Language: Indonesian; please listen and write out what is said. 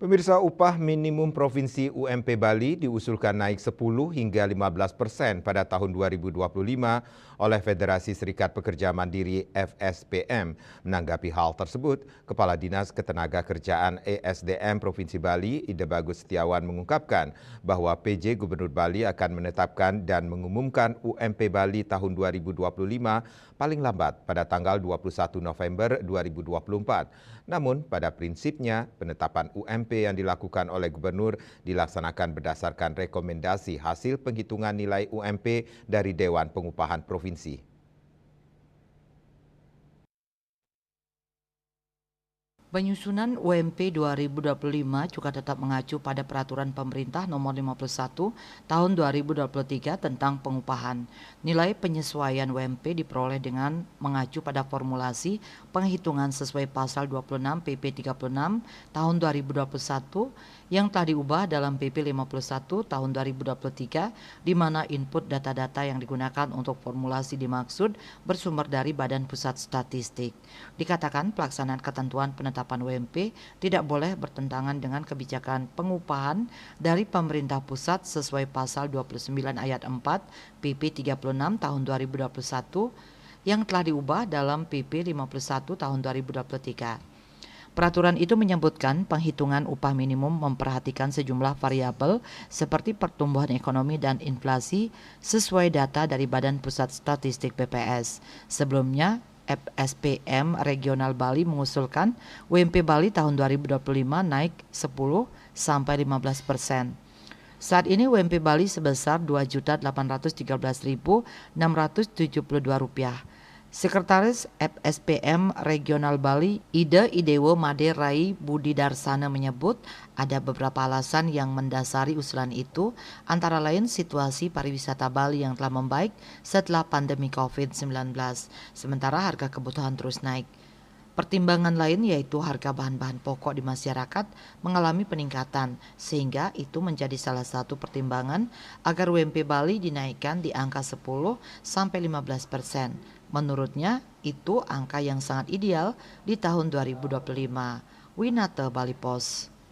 Pemirsa, upah minimum provinsi UMP Bali diusulkan naik 10 hingga 15% pada tahun 2025 oleh Federasi Serikat Pekerja Mandiri FSPM. Menanggapi hal tersebut, Kepala Dinas Ketenagakerjaan ESDM Provinsi Bali, Ide Bagus Setiawan mengungkapkan bahwa PJ Gubernur Bali akan menetapkan dan mengumumkan UMP Bali tahun 2025 paling lambat pada tanggal 21 November 2024. Namun, pada prinsipnya, penetapan UMP yang dilakukan oleh gubernur dilaksanakan berdasarkan rekomendasi hasil penghitungan nilai UMP dari Dewan Pengupahan Provinsi. Penyusunan UMP 2025 juga tetap mengacu pada Peraturan Pemerintah Nomor 51 Tahun 2023 tentang pengupahan. Nilai penyesuaian UMP diperoleh dengan mengacu pada formulasi penghitungan sesuai Pasal 26 PP 36 Tahun 2021 yang telah diubah dalam PP 51 Tahun 2023, di mana input data-data yang digunakan untuk formulasi dimaksud bersumber dari Badan Pusat Statistik. Dikatakan pelaksanaan ketentuan penetapan UMP tidak boleh bertentangan dengan kebijakan pengupahan dari pemerintah pusat sesuai pasal 29 ayat 4 PP 36 tahun 2021 yang telah diubah dalam PP 51 tahun 2023. Peraturan itu menyebutkan penghitungan upah minimum memperhatikan sejumlah variabel seperti pertumbuhan ekonomi dan inflasi sesuai data dari Badan Pusat Statistik BPS. Sebelumnya, FSPM Regional Bali mengusulkan UMP Bali tahun 2025 naik 10 sampai 15%. Saat ini UMP Bali sebesar Rp2.813.672. Sekretaris FSPM Regional Bali, Ide Idewo Made Rai Budi Darsana menyebut ada beberapa alasan yang mendasari usulan itu, antara lain situasi pariwisata Bali yang telah membaik setelah pandemi COVID-19, sementara harga kebutuhan terus naik. Pertimbangan lain yaitu harga bahan-bahan pokok di masyarakat mengalami peningkatan, sehingga itu menjadi salah satu pertimbangan agar UMP Bali dinaikkan di angka 10 sampai 15%. Menurutnya, itu angka yang sangat ideal di tahun 2025. Winata Bali Pos.